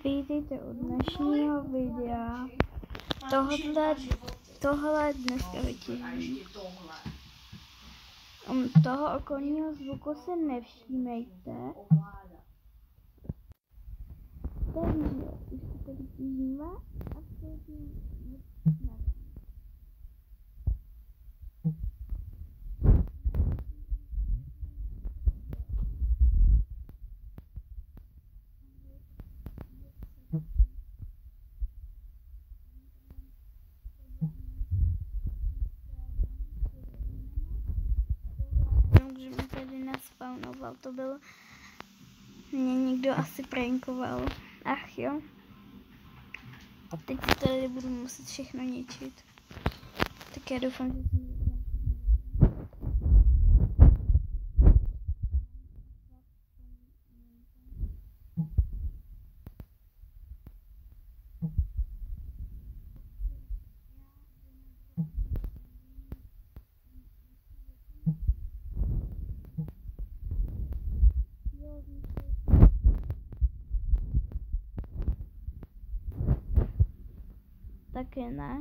Vítejte u dnešního videa. Tohle dneska vytěžím. Toho okolního zvuku se nevšímejte. Takže už to vytěžíme a přejdeme na ven. Že mě tady naspawnoval, to bylo, mě někdo asi prankoval, ach jo. A teď si tady budu muset všechno ničit. Tak já doufám, že si taky ne.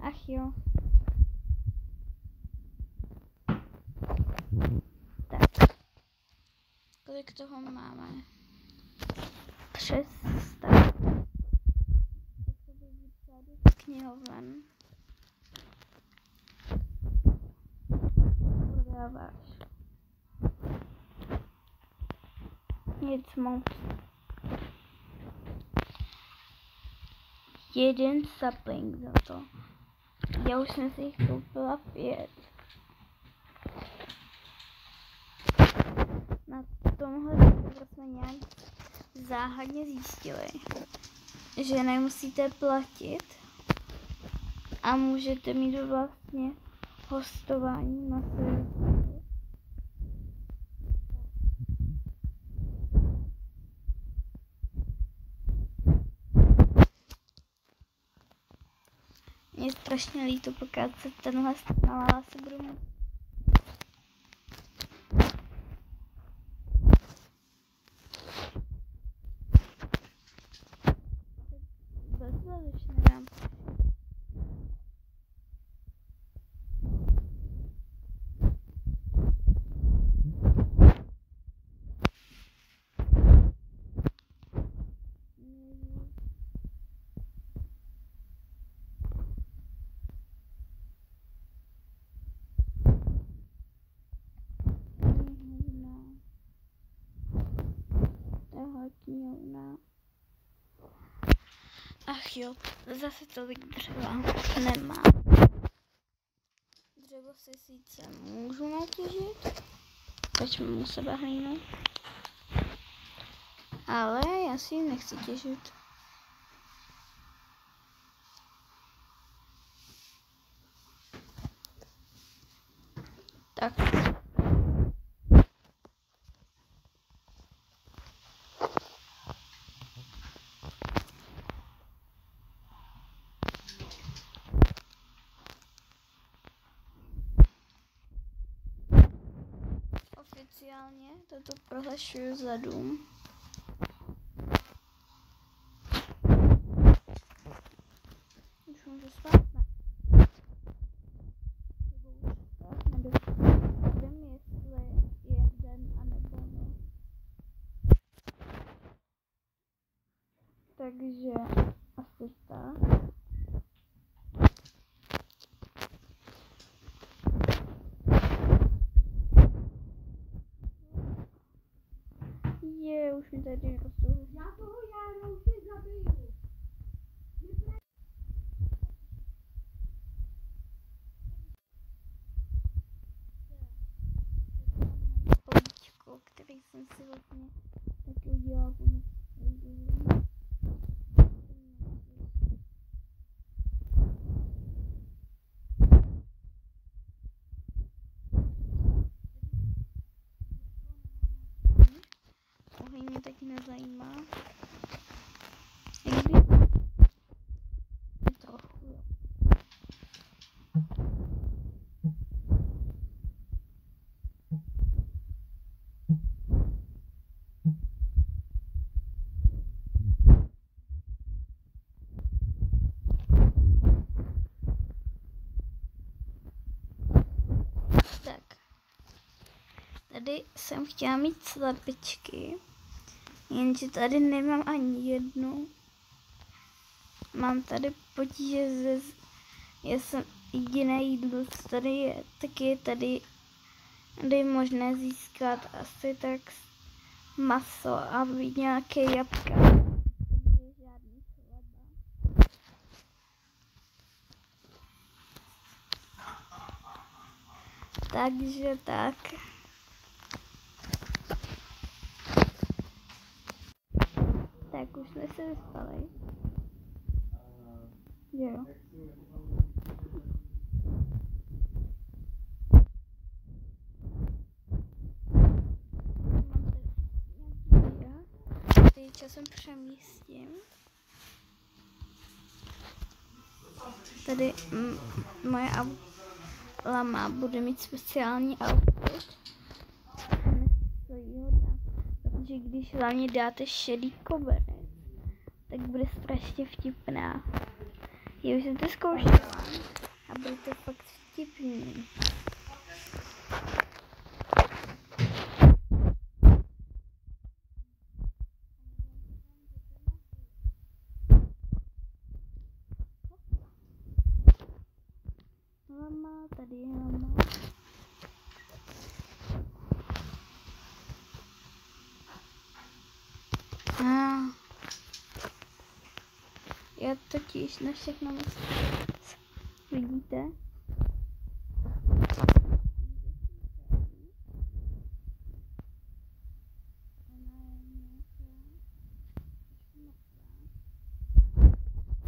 Ach jo. Tak. Kolik toho máme? 300. Tak to bude tady z knihoven. Prodáváš. Nic moc. Jeden sapling za to. Já už jsem si jich koupila 5. Na tomhle serveru jsme nějak záhadně zjistili, že nemusíte platit a můžete mít vlastně hostování na serveru. Mě strašně líto, pokud se tenhle kanál se budu mít. Bezvadečně dám. Ach jo, zase tolik dřeva nemám. Dřevo si sice můžu natěžit, pojďme u sebe hlínu, ale já si ji nechci těžit. Tak. Oficiálně toto prohlašuju za dům. Už můžu spát, ne? Nevím, jestli je den a nebo ne. Takže asi tak. Už mi tady rostou. Já toho Járouše zabiju. Políčko, který jsem si vlastně taky udělala pomocí. Mě taky nezajímá. Jak by trochu, jo. Tady jsem chtěla mít slepičky, jenže tady nemám ani jednu. Mám tady potíže já jsem jediné jídlo, co tady je, tak je tady možné získat asi tak maso a nějaké jabka. Takže žádný chleba. Takže tak. Tak už jsme se vyspali. Jo. Teď časem přemístím. Tady moje lama bude mít speciální outfit. Protože když hlavně dáte šedý koberec, tak bude strašně vtipná. Já už jsem to zkoušela a bude to fakt vtipný. Lama, tady je lama. Já totiž na všechno musím. Vidíte?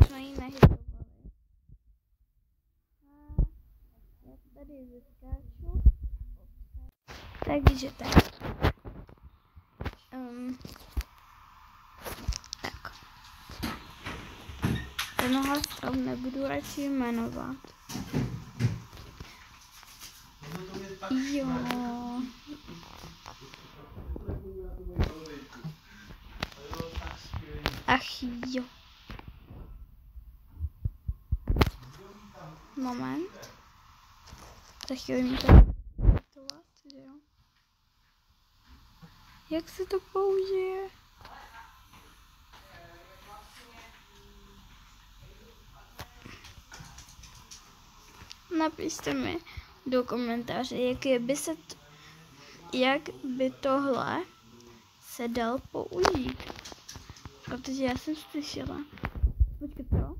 Jsme ji nahytovali. Já tady zeskáču. Takže tak. Tenhle strom nebudu radši jmenovat. Jo. Ach jo. Moment. Tak chtěli mi to editovat, jo. Jak se to použije? Napište mi do komentáře, jak by tohle se dal použít. Protože já jsem slyšela. Počkej, co?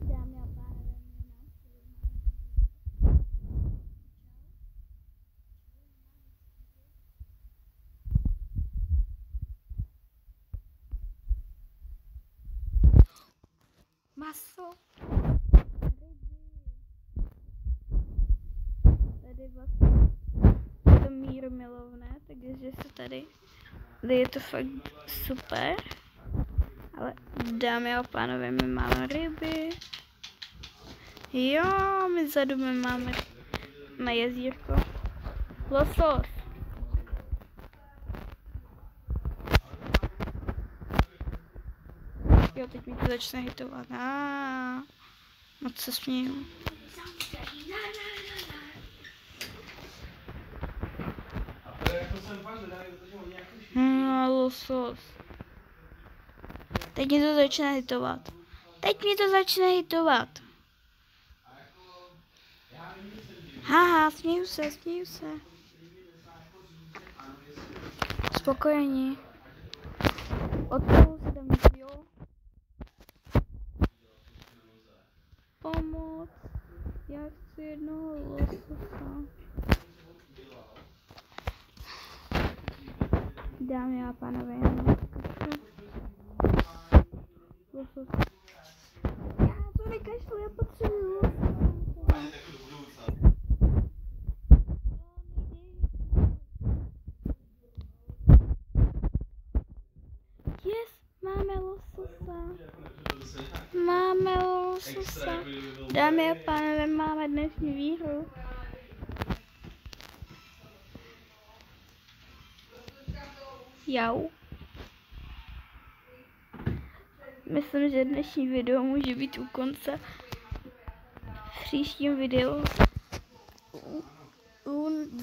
Dámy a pánové, maso. Tady vlastně to míru milovné, takže se tady je to fakt super. Ale dámy a pánové, my máme ryby. Jo, my vzadu máme na jezírko losos. Jo, teď mi to začne hitovat. Moc se směju. Losos. Teď mi to začne hitovat. Haha, směju se. Spokojení. Odpolu se tam jo. Pomoc. Já chci jednoho lososa. Dámy a pánové, losos. Já to nekašlu, já potřebuju lososa. Yes, máme lososa. Dámy a pánové, máme dnešní výhru. Jau. Myslím, že dnešní video může být u konce. V příštím videu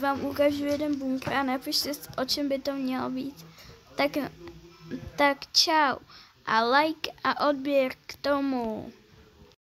vám ukážu jeden bunkr a napište, o čem by to mělo být. Tak čau a like a odběr k tomu.